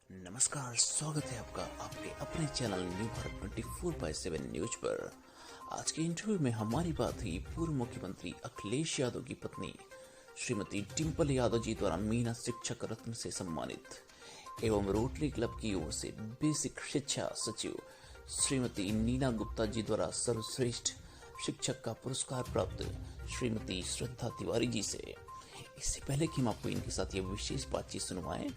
नमस्कार, स्वागत है आपका आपके अपने चैनल न्यू भारत 24/7 न्यूज पर। आज के इंटरव्यू में हमारी बात हुई पूर्व मुख्यमंत्री अखिलेश यादव की पत्नी श्रीमती डिंपल यादव जी द्वारा मीना शिक्षक रत्न से सम्मानित एवं रोटरी क्लब की ओर से बेसिक शिक्षा सचिव श्रीमती नीना गुप्ता जी द्वारा सर्वश्रेष्ठ शिक्षक का पुरस्कार प्राप्त श्रीमती श्रद्धा तिवारी जी से। इससे पहले कि हम आपको इनके साथ ये विशेष बातचीत सुनवाएं,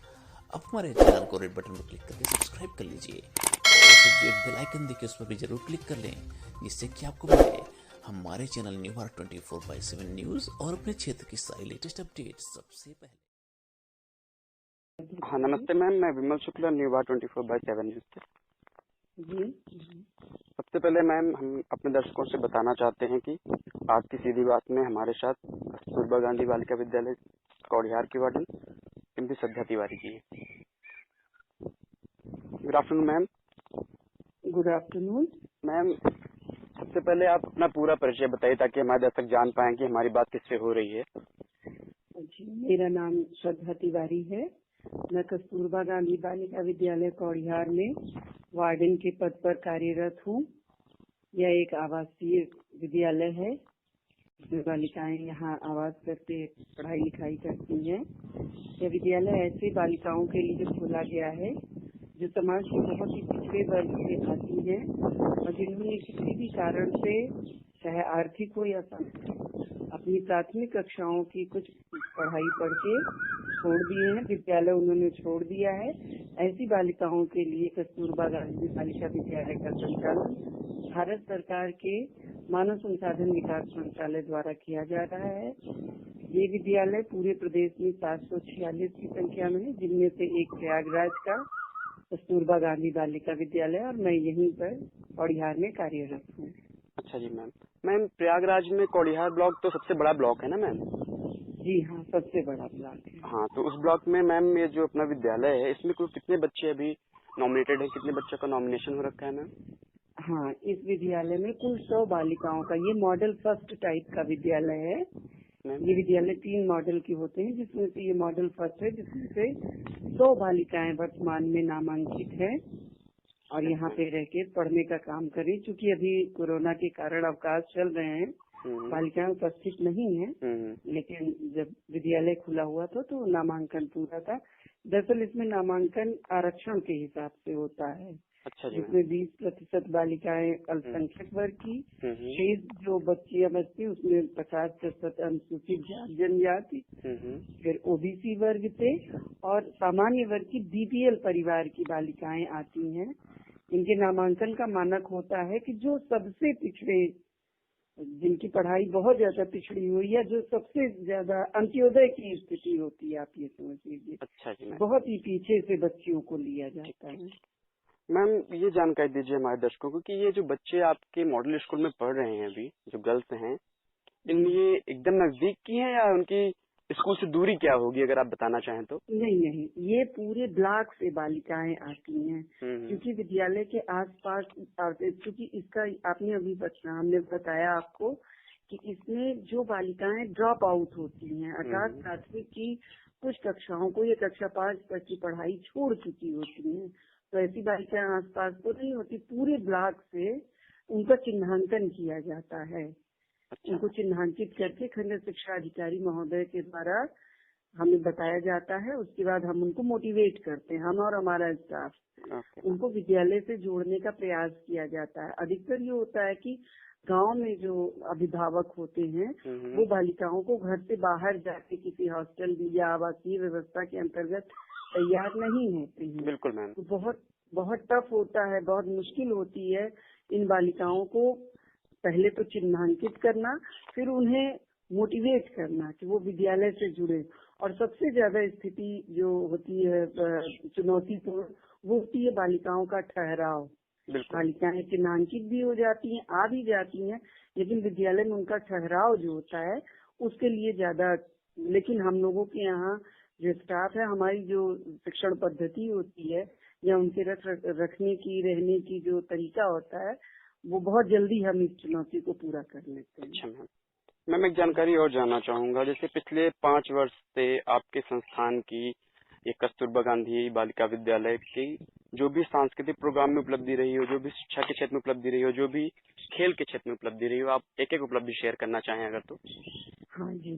आप हमारे चैनल को रेड बटन पर क्लिक करके सब्सक्राइब कर लीजिए और उसे जो बेल आइकन देखिए उस पर भी जरूर क्लिक कर लें, जिससे कि आपको मिले हमारे चैनल न्यू भारत 24/7 न्यूज और अपने क्षेत्र की सारी लेटेस्ट अपडेट सबसे पहले। हाँ, नमस्ते मैम, मैं विमल शुक्ला, न्यू भारत 24/7 न्यूज से। जी। सबसे पहले मैम, हम अपने दर्शकों से बताना चाहते हैं कि आज की सीधी बात में हमारे साथ कस्तूरबा गांधी बालिका विद्यालय कौड़ियार की वार्डन श्रीमती श्रद्धा तिवारी जी है। Good afternoon ma'am. Good afternoon ma'am, सबसे पहले आप अपना पूरा परिचय बताइए ताकि हमारे दर्शक जान पाएं कि हमारी बात किससे हो रही है। जी, मेरा नाम श्रद्धा तिवारी है। मैं कस्तूरबा गांधी बालिका विद्यालय कौड़ियार में वार्डन के पद पर कार्यरत हूँ। यह एक आवासीय विद्यालय है जिसमें बालिकाएं यहाँ आवास करके पढ़ाई लिखाई करती हैं। यह विद्यालय ऐसे बालिकाओं के लिए खोला गया है जो समाज के बहुत ही पिछड़े वर्ग से आती हैं और जिन्होंने किसी भी कारण से, चाहे आर्थिक हो या सांस्कृतिक, अपनी प्राथमिक कक्षाओं की कुछ पढ़ाई पढ़ के छोड़ दिए हैं। विद्यालय उन्होंने छोड़ दिया है। ऐसी बालिकाओं के लिए कस्तूरबा गांधी बालिका विद्यालय का संचालन भारत सरकार के मानव संसाधन विकास मंत्रालय द्वारा किया जा रहा है। ये विद्यालय पूरे प्रदेश में 746 की संख्या में है, जिनमें से एक प्रयागराज का कस्तूरबा गांधी बालिका विद्यालय और मैं यहीं पर कौड़ियार में कार्यरत हूँ। अच्छा जी मैम। मैम, प्रयागराज में कौड़ियार ब्लॉक तो सबसे बड़ा ब्लॉक है ना मैम? जी हाँ, सबसे बड़ा ब्लॉक है। हाँ, तो उस ब्लॉक में मैम ये जो अपना विद्यालय है, इसमें कुल कितने बच्चे अभी नॉमिनेटेड है, कितने बच्चों का नॉमिनेशन हो रखा है मैम? हाँ, इस विद्यालय में कुल 100 बालिकाओं का, ये मॉडल फर्स्ट टाइप का विद्यालय है। ये विद्यालय 3 मॉडल के होते हैं, जिसमें से ये मॉडल फर्स्ट है, जिसमें से 100 बालिकाएं वर्तमान में नामांकित है और यहाँ पे रह के पढ़ने का काम करें। क्योंकि अभी कोरोना के कारण अवकाश चल रहे हैं, बालिकाएं उपस्थित नहीं है, लेकिन जब विद्यालय खुला हुआ था तो नामांकन पूरा था। दरअसल इसमें नामांकन आरक्षण के हिसाब से होता है। अच्छा जी। जिसमें 20% बालिकाएं अल्पसंख्यक वर्ग की, शेष जो बच्चियां बचती उसमें 50% अनुसूचित जनजाति, फिर ओबीसी वर्ग से और सामान्य वर्ग की बीपीएल परिवार की बालिकाएं आती हैं। इनके नामांकन का मानक होता है कि जो सबसे पिछड़े, जिनकी पढ़ाई बहुत ज्यादा पिछड़ी हुई है, जो सबसे ज्यादा अंत्योदय की स्थिति होती है, आप ये समझ लीजिए। अच्छा जी। बहुत ही पीछे से बच्चियों को लिया जाता है। मैम, ये जानकारी दीजिए हमारे दर्शकों को कि ये जो बच्चे आपके मॉडल स्कूल में पढ़ रहे हैं अभी, जो गर्ल्स हैं, इन ये एकदम नजदीक की हैं या उनकी स्कूल से दूरी क्या होगी, अगर आप बताना चाहें तो? नहीं, ये पूरे ब्लॉक से बालिकाएं आती हैं। क्योंकि विद्यालय के आसपास, क्योंकि इसका आपने अभी हमने बताया आपको कि इसमें जो बालिकाएं ड्रॉप आउट होती हैं, अर्थात प्राथमिक की कुछ कक्षाओं को या कक्षा 5 तक की पढ़ाई छोड़ चुकी होती हैं, तो ऐसी बालिकाएं आसपास तो नहीं होती। पूरे ब्लॉक से उनका चिन्हांकन किया जाता है। उनको चिन्हांकित करके खंड शिक्षा अधिकारी महोदय के द्वारा हमें बताया जाता है। उसके बाद हम उनको मोटिवेट करते हैं, हम और हमारा स्टाफ उनको विद्यालय से जोड़ने का प्रयास किया जाता है। अधिकतर ये होता है कि गांव में जो अभिभावक होते हैं वो बालिकाओं को घर से बाहर जाके किसी हॉस्टल या आवासीय व्यवस्था के अंतर्गत तैयार नहीं होते हैं। बिल्कुल मैम। तो बहुत टफ होता है, बहुत मुश्किल होती है इन बालिकाओं को पहले तो चिन्हांकित करना, फिर उन्हें मोटिवेट करना कि वो विद्यालय से जुड़े। और सबसे ज्यादा स्थिति जो होती है चुनौतीपूर्ण, वो होती है बालिकाओं का ठहराव। बालिकाएं चिन्हांकित भी हो जाती हैं, आ भी जाती हैं, लेकिन विद्यालय में उनका ठहराव जो होता है उसके लिए ज्यादा। लेकिन हम लोगों के यहाँ जो स्टाफ है, हमारी जो शिक्षण पद्धति होती है या उनके रखने की, रहने की जो तरीका होता है, वो बहुत जल्दी हम इस चुनौती को पूरा कर लेते हैं। अच्छा मैम, एक जानकारी और जानना चाहूंगा। जैसे पिछले 5 वर्ष से आपके संस्थान की ये कस्तूरबा गांधी बालिका विद्यालय की जो भी सांस्कृतिक प्रोग्राम में उपलब्धि रही हो, जो भी शिक्षा के क्षेत्र में उपलब्धि रही हो, जो भी खेल के क्षेत्र में उपलब्धि रही हो, आप एक एक उपलब्धि शेयर करना चाहें अगर तो। हाँ जी,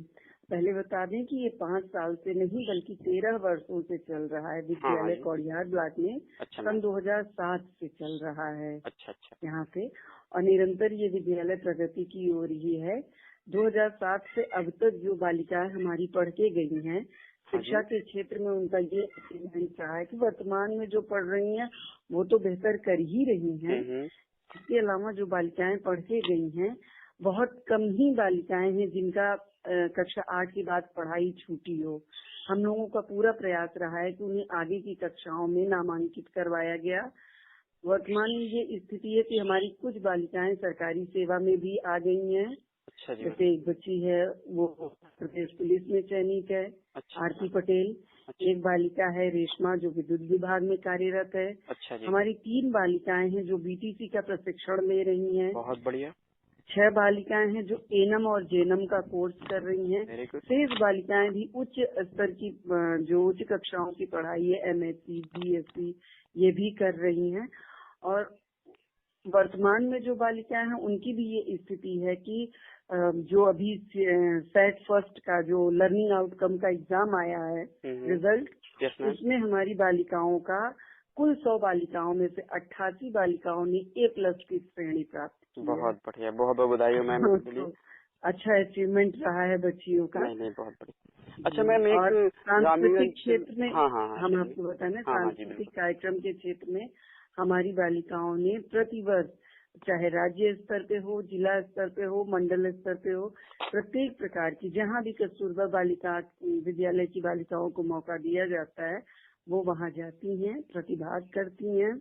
पहले बता दें कि ये 5 साल से नहीं बल्कि 13 वर्षों से चल रहा है। हाँ विद्यालय जी। कौड़ियार ब्लॉक में अच्छा सन मैम। 2007 से चल रहा है अच्छा अच्छा। यहाँ पे, और निरंतर ये विद्यालय प्रगति की ओर ही है। 2007 से अब तक जो बालिकाएं हमारी पढ़ के गई हैं, हाँ जी। शिक्षा के क्षेत्र में उनका ये अचीवमेंट रहा है कि वर्तमान में जो पढ़ रही हैं वो तो बेहतर कर ही रही हैं। इसके अलावा जो बालिकाएं पढ़ के गई हैं, बहुत कम ही बालिकाएं हैं जिनका कक्षा 8 के बाद पढ़ाई छूटी हो। हम लोगों का पूरा प्रयास रहा है कि उन्हें आगे की कक्षाओं में नामांकित करवाया गया। वर्तमान में ये स्थिति है कि हमारी कुछ बालिकाएं सरकारी सेवा में भी आ गई हैं। अच्छा जी। जैसे एक बच्ची है वो प्रदेश पुलिस में चयनित है, अच्छा। आरती पटेल। अच्छा। एक बालिका है रेशमा जो विद्युत विभाग में कार्यरत है। अच्छा जी। हमारी 3 बालिकाएं हैं जो बीटीसी का प्रशिक्षण ले रही हैं। बहुत बढ़िया। 6 बालिकाएं हैं जो एनम और जेनम का कोर्स कर रही हैं। Very good. शेष बालिकाएं भी उच्च स्तर की जो उच्च कक्षाओं की पढ़ाई है, एमएससी, बीएससी, ये भी कर रही हैं। और वर्तमान में जो बालिकाएं हैं उनकी भी ये स्थिति है कि जो अभी सेट फर्स्ट का जो लर्निंग आउटकम का एग्जाम आया है रिजल्ट, उसमें हमारी बालिकाओं का कुल 100 बालिकाओं में से 88 बालिकाओं ने A+ की श्रेणी प्राप्त की है। बहुत बढ़िया, बहुत बहुत बधाई हो मैम इसके लिए। अच्छा अचीवमेंट रहा है बच्चियों का। नहीं बहुत बढ़िया। अच्छा मैम, एक सांस्कृतिक क्षेत्र में हाँ, हम आपको बताएं, सांस्कृतिक कार्यक्रम के क्षेत्र में हमारी बालिकाओं ने प्रतिवर्ष, चाहे राज्य स्तर पे हो, जिला स्तर पे हो, मंडल स्तर पे हो, प्रत्येक प्रकार की जहाँ भी कस्तूरबा बालिका विद्यालय की बालिकाओं को मौका दिया जाता है वो वहाँ जाती हैं, प्रतिभाग करती हैं।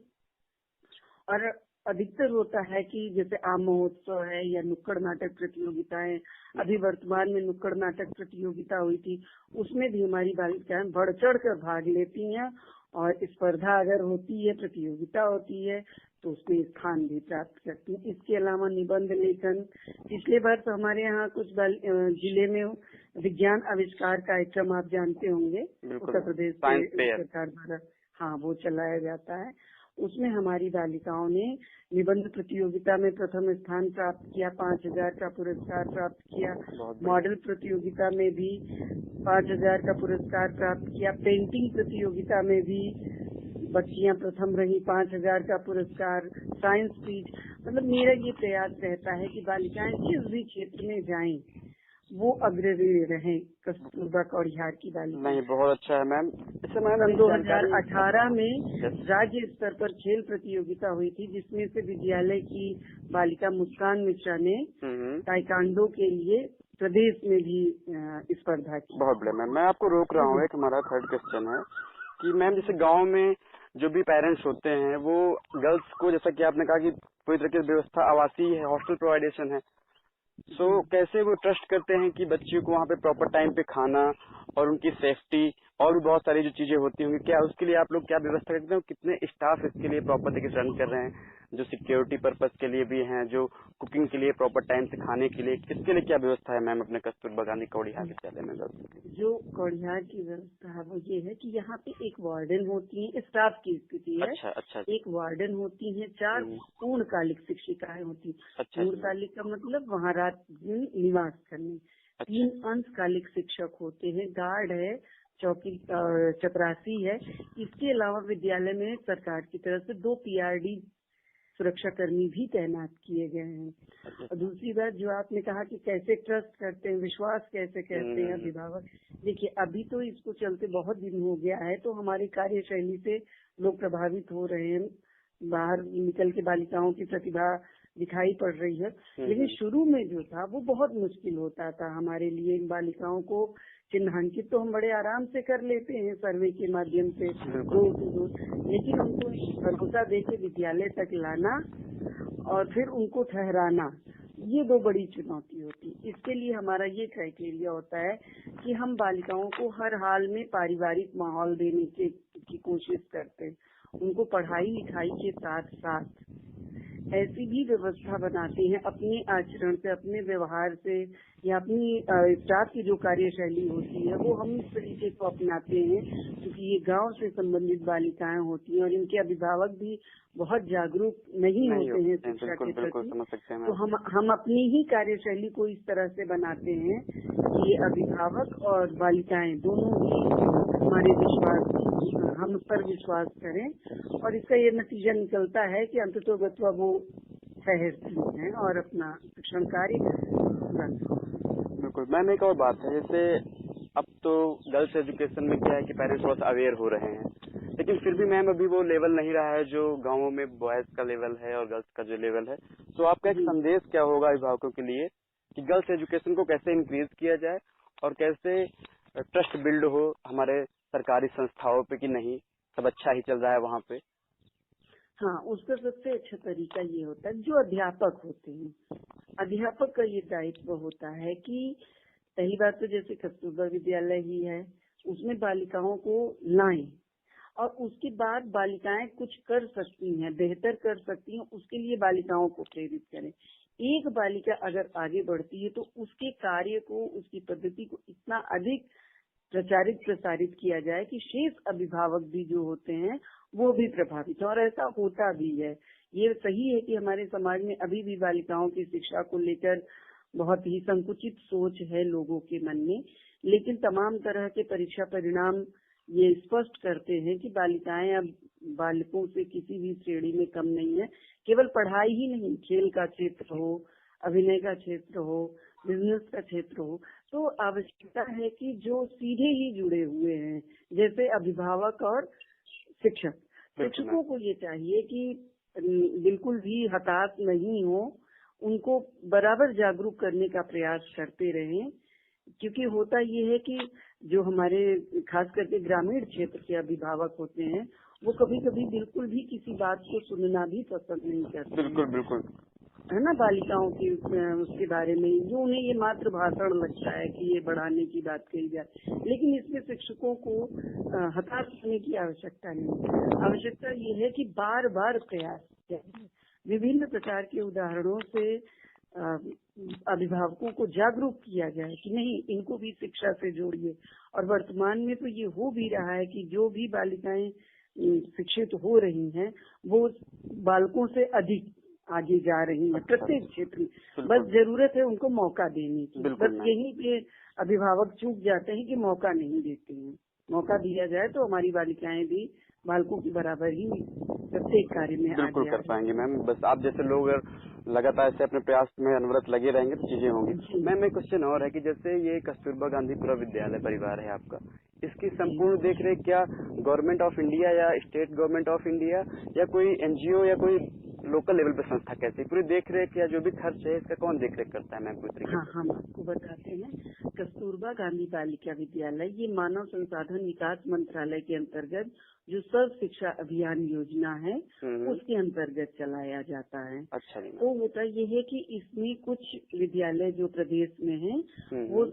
और अधिकतर होता है कि जैसे आम महोत्सव है या नुक्कड़ नाटक प्रतियोगिताएं, अभी वर्तमान में नुक्कड़ नाटक प्रतियोगिता हुई थी, उसमें भी हमारी बालिकाएं बढ़ चढ़ कर भाग लेती हैं। और स्पर्धा अगर होती है, प्रतियोगिता होती है, तो उसमें स्थान भी प्राप्त करती हैं। इसके अलावा निबंध लेखन, पिछले वर्ष हमारे यहाँ कुछ जिले में विज्ञान आविष्कार कार्यक्रम आप जानते होंगे, उत्तर प्रदेश सरकार द्वारा हाँ वो चलाया जाता है। उसमें हमारी बालिकाओं ने निबंध प्रतियोगिता में प्रथम स्थान प्राप्त किया, 5,000 का पुरस्कार प्राप्त किया। मॉडल प्रतियोगिता में भी 5,000 का पुरस्कार प्राप्त किया। पेंटिंग प्रतियोगिता में भी बच्चियां प्रथम रही, 5,000 का पुरस्कार। साइंस क्विज, मतलब मेरा ये प्रयास रहता है कि बालिकाएं जिस भी क्षेत्र में जाएं वो अग्रणी रहे कस्तूरबा कौड़ियार की बालिका। नहीं, बहुत अच्छा है मैम। इससे मैम 2018 में राज्य स्तर पर खेल प्रतियोगिता हुई थी, जिसमें से विद्यालय की बालिका मुस्कान मिश्रा ने ताइक्वांडो के लिए प्रदेश में भी स्पर्धा की। बहुत बढ़िया मैम। मैं आपको रोक रहा हूँ, एक हमारा थर्ड क्वेश्चन है कि मैम जैसे गाँव में जो भी पेरेंट्स होते हैं वो गर्ल्स को, जैसा कि आपने कहा कि पूरी तरह की व्यवस्था आवासीय है, हॉस्टल प्रोवाइडेशन है, सो कैसे वो ट्रस्ट करते हैं कि बच्चियों को वहाँ पे प्रॉपर टाइम पे खाना और उनकी सेफ्टी और भी बहुत सारी जो चीजें होती होंगी, क्या उसके लिए आप लोग क्या व्यवस्था करते हैं? कितने स्टाफ इसके लिए प्रॉपर तरीके से रन कर रहे हैं, जो सिक्योरिटी पर्पज के लिए भी हैं, जो कुकिंग के लिए, प्रॉपर टाइम से खाने के लिए, इसके लिए क्या व्यवस्था है मैम अपने कस्तूरबा गांधी कौड़ियार विद्यालय में? जो कौड़ियार की व्यवस्था है वो ये है कि यहाँ पे एक वार्डन होती है, स्टाफ की स्थिति है। अच्छा। एक वार्डन होती है, 4 पूर्णकालिक शिक्षिकाएं होती है। पूर्णकालिक का मतलब वहाँ रात दिन निवास करने। 3 अंशकालिक शिक्षक होते हैं, गार्ड है, चौकी चपरासी है। इसके अलावा विद्यालय में सरकार की तरफ से 2 PRD सुरक्षा कर्मी भी तैनात किए गए हैं। और दूसरी बात जो आपने कहा कि कैसे ट्रस्ट करते हैं, विश्वास कैसे करते हैं अभिभावक, देखिए अभी तो इसको चलते बहुत दिन हो गया है, तो हमारी कार्यशैली से लोग प्रभावित हो रहे हैं, बाहर निकल के बालिकाओं की प्रतिभा दिखाई पड़ रही है। लेकिन शुरू में जो था वो बहुत मुश्किल होता था हमारे लिए। इन बालिकाओं को चिन्हांकित तो हम बड़े आराम से कर लेते हैं सर्वे के माध्यम से, लेकिन उनको भरोसा देके विद्यालय तक लाना और फिर उनको ठहराना, ये 2 बड़ी चुनौती होती है। इसके लिए हमारा ये क्राइटेरिया होता है कि हम बालिकाओं को हर हाल में पारिवारिक माहौल देने की कोशिश करते हैं, उनको पढ़ाई लिखाई के साथ साथ ऐसी भी व्यवस्था बनाते हैं अपने आचरण से, अपने व्यवहार से, या अपनी स्टाफ की जो कार्यशैली होती है वो हम इस तरीके को अपनाते हैं, क्योंकि ये गांव से संबंधित बालिकाएं होती हैं और इनके अभिभावक भी बहुत जागरूक नहीं होते हैं शिक्षा के प्रति। समझ सकते हैं। तो हम अपनी ही कार्यशैली को इस तरह से बनाते हैं कि अभिभावक और बालिकाएं दोनों ही हमारे हम पर विश्वास करें, और इसका ये नतीजा निकलता है कि अंततोगत्वा वो ठहरती हैं और अपना शिक्षण कार्य बिल्कुल। मैम एक और बात है, जैसे अब तो गर्ल्स एजुकेशन में क्या है कि पेरेंट्स थोड़ा सा अवेयर हो रहे हैं, लेकिन फिर भी मैम अभी वो लेवल नहीं रहा है जो गांवों में बॉयज का लेवल है और गर्ल्स का जो लेवल है। तो आपका एक संदेश क्या होगा अभिभावकों के लिए कि गर्ल्स एजुकेशन को कैसे इंक्रीज किया जाए और कैसे ट्रस्ट बिल्ड हो हमारे सरकारी संस्थाओं पे कि नहीं सब अच्छा ही चल रहा है वहाँ पे? हाँ, उसका सबसे अच्छा तरीका ये होता है, जो अध्यापक होते हैं, अध्यापक का ये दायित्व होता है कि पहली बात तो जैसे कस्तूरबा विद्यालय ही है, उसमें बालिकाओं को लाएं और उसके बाद बालिकाएं कुछ कर सकती हैं, बेहतर कर सकती हैं, उसके लिए बालिकाओं को प्रेरित करें। एक बालिका अगर आगे बढ़ती है तो उसके कार्य को, उसकी पद्धति को इतना अधिक प्रचारित प्रसारित किया जाए कि शेष अभिभावक भी जो होते हैं वो भी प्रभावित हो, और ऐसा होता भी है। ये सही है कि हमारे समाज में अभी भी बालिकाओं की शिक्षा को लेकर बहुत ही संकुचित सोच है लोगों के मन में, लेकिन तमाम तरह के परीक्षा परिणाम ये स्पष्ट करते हैं कि बालिकाएं अब बालकों से किसी भी श्रेणी में कम नहीं है। केवल पढ़ाई ही नहीं, खेल का क्षेत्र हो, अभिनय का क्षेत्र हो, बिजनेस का क्षेत्र हो, तो आवश्यकता है कि जो सीधे ही जुड़े हुए हैं जैसे अभिभावक और शिक्षक, शिक्षकों को ये चाहिए कि बिल्कुल भी हताश नहीं हो, उनको बराबर जागरूक करने का प्रयास करते रहें, क्योंकि होता ये है कि जो हमारे खास करके ग्रामीण क्षेत्र के अभिभावक होते हैं वो कभी कभी बिल्कुल भी किसी बात को सुनना भी पसंद नहीं करते। बिल्कुल है ना, बालिकाओं की उसके बारे में जो उन्हें ये मात्र भाषण लगता है कि ये बढ़ाने की बात कही जाए, लेकिन इसमें शिक्षकों को हताश होने की आवश्यकता नहीं। आवश्यकता ये है कि बार बार प्रयास करें, विभिन्न प्रकार के उदाहरणों से अभिभावकों को जागरूक किया जाए कि नहीं, इनको भी शिक्षा से जोड़िए। और वर्तमान में तो ये हो भी रहा है कि जो भी बालिकाएं शिक्षित हो रही हैं वो बालकों से अधिक आगे जा रही है प्रत्येक क्षेत्र में। बस जरूरत है उनको मौका देने की। बस यहीं पे अभिभावक चूक जाते हैं कि मौका नहीं देते हैं। मौका दिया जाए तो हमारी बालिकाएं भी बालकों की बराबर ही प्रत्येक कार्य में बिल्कुल कर पाएंगे मैम। बस आप जैसे लोग लगातार ऐसे अपने प्रयास में अनवरत लगे रहेंगे तो चीजें होंगी। मैम एक क्वेश्चन और है कि जैसे ये कस्तूरबा गांधी पूरा विद्यालय परिवार है आपका, इसकी संपूर्ण देखरेख क्या गवर्नमेंट ऑफ इंडिया या स्टेट गवर्नमेंट ऑफ इंडिया या कोई एनजीओ या कोई लोकल लेवल पे संस्था कैसी पूरी देखरेख या जो भी खर्च है इसका कौन देखरेख करता है मैम पूरी तरीके से? हाँ, हम आपको बताते हैं। कस्तूरबा गांधी बालिका विद्यालय ये मानव संसाधन विकास मंत्रालय के अंतर्गत जो सर्व शिक्षा अभियान योजना है उसके अंतर्गत चलाया जाता है। अच्छा जी। तो होता ये है कि इसमें कुछ विद्यालय जो प्रदेश में हैं वो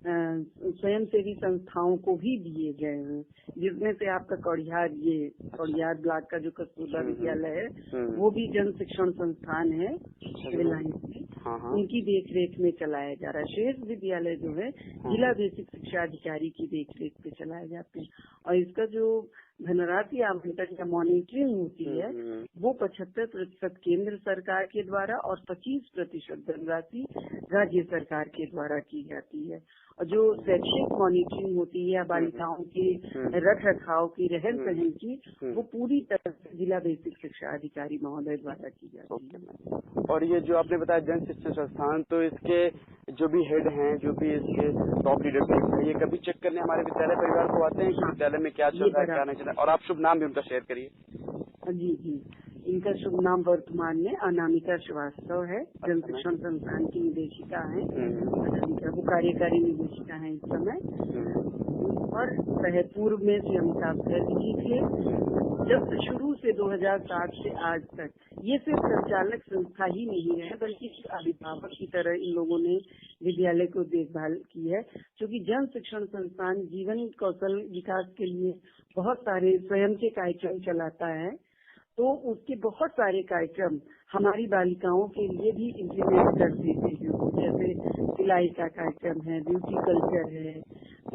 स्वयंसेवी संस्थाओं को भी दिए गए हैं, जिसमें से आपका कौड़ियार ब्लॉक का जो कस्तूरबा विद्यालय है वो भी जन शिक्षण संस्थान है रिलायंस में, उनकी देखरेख में चलाया जा रहा है। शेष विद्यालय जो है जिला बेसिक शिक्षा अधिकारी की देखरेख पे चलाए जाते हैं, और इसका जो धनराशि आवंटन या मॉनिटरिंग होती है वो 75% केंद्र सरकार के द्वारा और 25% धनराशि राज्य सरकार के द्वारा की जाती है। और जो शैक्षिक मॉनिटरिंग होती है बालिकाओं के रख रखाव की, रहन सहन की, वो पूरी तरह से जिला बेसिक शिक्षा अधिकारी महोदय द्वारा की जाती है। और ये जो आपने बताया जन शिक्षण संस्थान, तो इसके जो भी हेड हैं, जो भी इसके टॉप लीडरशिप है, ये कभी चेक करने हमारे विद्यालय परिवार को आते हैं कि विद्यालय में क्या चल रहा है क्या नहीं चल रहा है? और आप शुभ नाम भी उनका शेयर करिए। जी, इनका शुभ नाम वर्तमान में अनामिका श्रीवास्तव है, जन शिक्षण संस्थान की निदेशिका है। अनामिका वो कार्यकारी निदेशिका है इस समय, और पूर्व में श्री अमिताभ गर्ग जी थे। जब शुरू से 2007 से आज तक ये सिर्फ संचालक संस्था ही नहीं है बल्कि अभिभावक की तरह इन लोगों ने विद्यालय को देखभाल की है, क्योंकि जन शिक्षण संस्थान जीवन कौशल विकास के लिए बहुत सारे स्वयं के कार्यक्रम चलाता है। तो उसके बहुत सारे कार्यक्रम हमारी बालिकाओं के लिए भी इम्प्लीमेंट कर देते हैं। जैसे सिलाई का कार्यक्रम है, ब्यूटी कल्चर है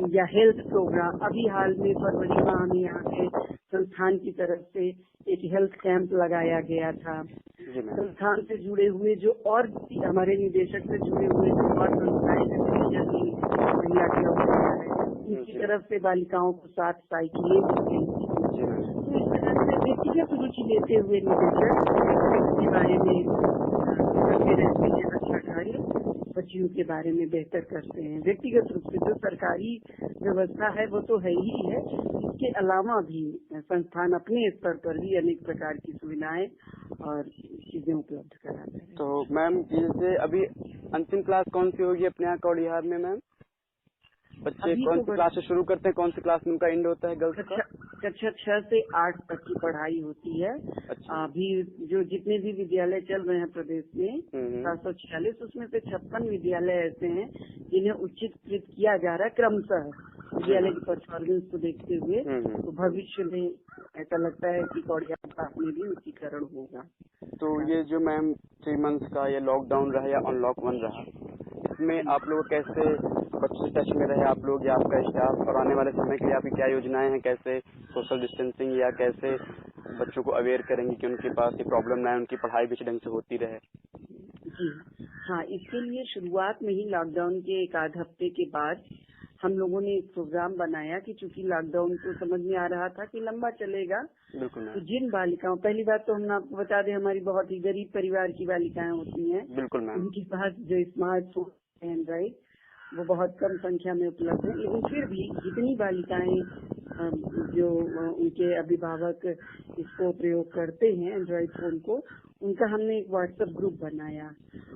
या हेल्थ प्रोग्राम। अभी हाल में फरवरी माह में यहाँ के संस्थान की तरफ से एक हेल्थ कैंप लगाया गया था। जी मैम। संस्थान से जुड़े हुए जो और भी हमारे निदेशक से जुड़े हुए जो और संस्थाएं महिला क्लब है, उनकी तरफ से बालिकाओं को 7 साइकिलें दी गई थी। जी मैम। तो इस तरह से व्यक्तिगत रुचि लेते हुए निदेशक के बारे में करते रहते हैं अच्छा कार्य, बच्चियों के बारे में बेहतर करते हैं। व्यक्तिगत रूप से जो सरकारी व्यवस्था है वो तो है ही है, इसके अलावा भी संस्थान अपने स्तर पर भी अनेक प्रकार की सुविधाएं और चीजें उपलब्ध कराते हैं। तो मैम जैसे अभी अंतिम क्लास कौन सी होगी अपने यहाँ कौड़िहार में मैम? बच्चे अभी कौन तो सी क्लास से शुरू करते हैं, कौन सी क्लास में उनका एंड होता है गर्ल्स का? कक्षा 6 से 8 तक की पढ़ाई होती है। अच्छा। अभी जो जितने भी विद्यालय चल रहे हैं प्रदेश में 746, उसमें से 56 विद्यालय ऐसे हैं जिन्हें उच्चीकृत किया जा रहा है क्रमशः विद्यालय की परफॉर्मेंस को देखते हुए। तो भविष्य में ऐसा लगता है कि कौड़ियार क्लास में भी उच्चीकरण होगा। तो ये जो मैम 3 मंथ्स का ये लॉकडाउन रहा या अनलॉक 1 रहा, इसमें आप लोग कैसे बच्चे टच में रहे आप लोग या आपका स्टाफ, और आने वाले समय के लिए आपकी क्या योजनाएं हैं? कैसे सोशल डिस्टेंसिंग या कैसे बच्चों को अवेयर करेंगे कि उनके पास ये प्रॉब्लम ना है, उनकी पढ़ाई भी ढंग से होती रहे? जी हाँ, इसके लिए शुरुआत में ही लॉकडाउन के एक आध हफ्ते के बाद हम लोगों ने एक प्रोग्राम बनाया कि चूंकि लॉकडाउन तो समझ में आ रहा था कि लंबा चलेगा, बिल्कुल तो मैम। जिन बालिकाओं, पहली बात तो हम आपको बता दें हमारी बहुत ही गरीब परिवार की बालिकाएं होती हैं, बिल्कुल मैम। उनके पास जो स्मार्टफोन है एंड्रॉइड वो बहुत कम संख्या में उपलब्ध है। लेकिन फिर भी जितनी बालिकाएं जो उनके अभिभावक इसको प्रयोग करते हैं एंड्रॉइड फोन को, उनका हमने एक व्हाट्सएप ग्रुप बनाया।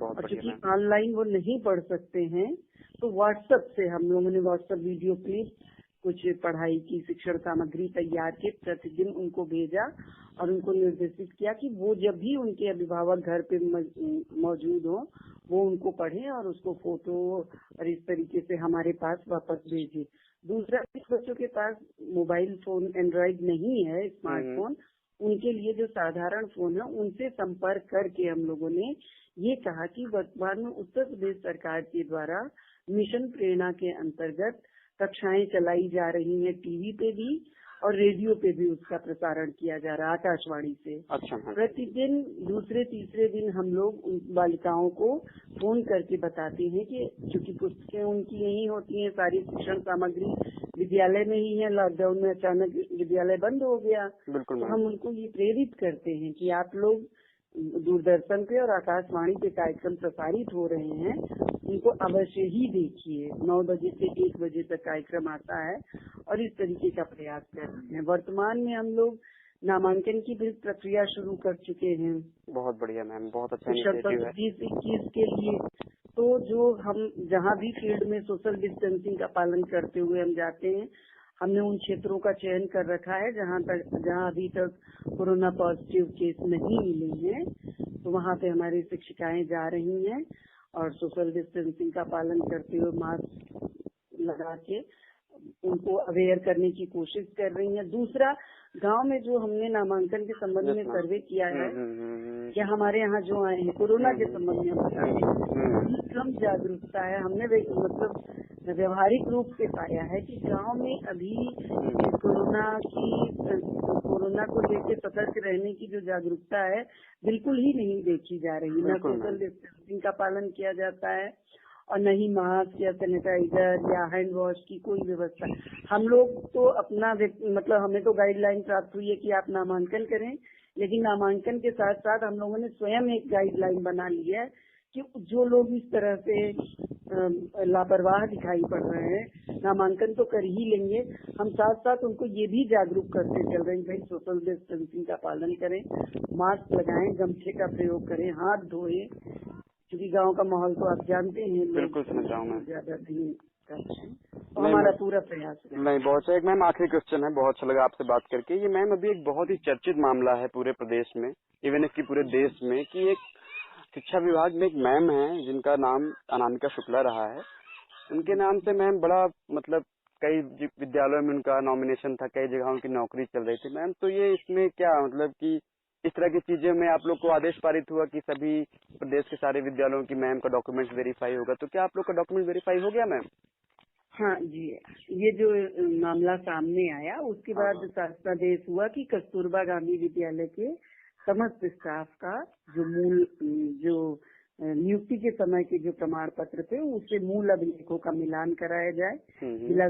और चूंकि ऑनलाइन वो नहीं पढ़ सकते हैं तो व्हाट्सएप से हम लोगों ने व्हाट्सएप वीडियो क्लिप, कुछ पढ़ाई की शिक्षण सामग्री तैयार के प्रतिदिन उनको भेजा और उनको निर्देशित किया कि वो जब भी उनके अभिभावक घर पे मौजूद हो वो उनको पढ़ें और उसको फोटो और इस तरीके से हमारे पास वापस भेजें। दूसरा, जिस बच्चों के पास मोबाइल फोन एंड्रॉइड नहीं है, स्मार्टफोन, उनके लिए जो साधारण फोन है उनसे संपर्क करके हम लोगों ने ये कहा कि वर्तमान में उत्तर प्रदेश सरकार के द्वारा मिशन प्रेरणा के अंतर्गत कक्षाएं चलाई जा रही हैं, टीवी पे भी और रेडियो पे भी उसका प्रसारण किया जा रहा है आकाशवाणी से। अच्छा। प्रतिदिन दूसरे तीसरे दिन हम लोग उन बालिकाओं को फोन करके बताते हैं कि चूंकि पुस्तकें उनकी यहीं होती हैं, सारी शिक्षण सामग्री विद्यालय में ही है, लॉकडाउन में अचानक विद्यालय बंद हो गया, बिल्कुल तो हम उनको ये प्रेरित करते हैं कि आप लोग दूरदर्शन पे और आकाशवाणी पे कार्यक्रम प्रसारित हो रहे हैं, उनको अवश्य ही देखिए। 9 बजे से 1 बजे तक कार्यक्रम आता है और इस तरीके का प्रयास कर रहे हैं। वर्तमान में हम लोग नामांकन की भी प्रक्रिया शुरू कर चुके हैं। बहुत बढ़िया मैम, बहुत अच्छा शिक्षण इनिशिएटिव है। 2021 के लिए तो जो हम जहाँ भी फील्ड में सोशल डिस्टेंसिंग का पालन करते हुए हम जाते हैं, हमने उन क्षेत्रों का चयन कर रखा है जहाँ अभी तक कोरोना पॉजिटिव केस नहीं मिले हैं, तो वहाँ पे हमारी शिक्षिकाएं जा रही हैं और सोशल डिस्टेंसिंग का पालन करते हुए मास्क लगा के उनको अवेयर करने की कोशिश कर रही हैं। दूसरा, गांव में जो हमने नामांकन के संबंध में सर्वे किया है कि हमारे यहाँ जो आए हैं कोरोना के संबंध में हम कम जागरूकता है। हमने मतलब व्यवहारिक रूप से पाया है कि गांव में अभी कोरोना को लेकर सतर्क रहने की जो जागरूकता है बिल्कुल ही नहीं देखी जा रही। न सोशल डिस्टेंसिंग का पालन किया जाता है और न ही मास्क या सैनिटाइजर या हैंड वॉश की कोई व्यवस्था। हम लोग तो अपना मतलब हमें तो गाइडलाइन प्राप्त हुई है कि आप नामांकन करें, लेकिन नामांकन के साथ साथ हम लोगों ने स्वयं एक गाइडलाइन बना ली है कि जो लोग इस तरह से लापरवाह दिखाई पड़ रहे हैं, नामांकन तो कर ही लेंगे, हम साथ साथ उनको ये भी जागरूक करते चल रहे हैं भाई सोशल डिस्टेंसिंग का पालन करें, मास्क लगाएं, गमछे का प्रयोग करें, हाथ धोएं, क्योंकि गांव का माहौल तो आप जानते हैं। बिल्कुल समझ रहा हूँ मैं। ज्यादा नहीं करते हैं, तो हमारा पूरा प्रयास है। नहीं, बहुत एक मैम आखिरी क्वेश्चन है, बहुत अच्छा लगा आपसे बात करके। ये मैम अभी एक बहुत ही चर्चित मामला है पूरे प्रदेश में, इवन इसकी पूरे देश में, कि एक शिक्षा विभाग में एक मैम है जिनका नाम अनामिका शुक्ला रहा है। उनके नाम से मैम बड़ा मतलब कई विद्यालयों में उनका नॉमिनेशन था, कई जगह उनकी नौकरी चल रही थी मैम। तो ये इसमें क्या मतलब कि इस तरह की चीजें में आप लोग को आदेश पारित हुआ कि सभी प्रदेश के सारे विद्यालयों की मैम का डॉक्यूमेंट वेरीफाई होगा, तो क्या आप लोग का डॉक्यूमेंट वेरीफाई हो गया मैम? हाँ जी, ये जो मामला सामने आया उसके हाँ, बाद हाँ। शासनादेश हुआ कि कस्तूरबा गांधी विद्यालय के समस्त स्टाफ का जो नियुक्ति के समय के जो प्रमाण पत्र थे उससे मूल अभिलेखों का मिलान कराया जाए। हम्म। जिला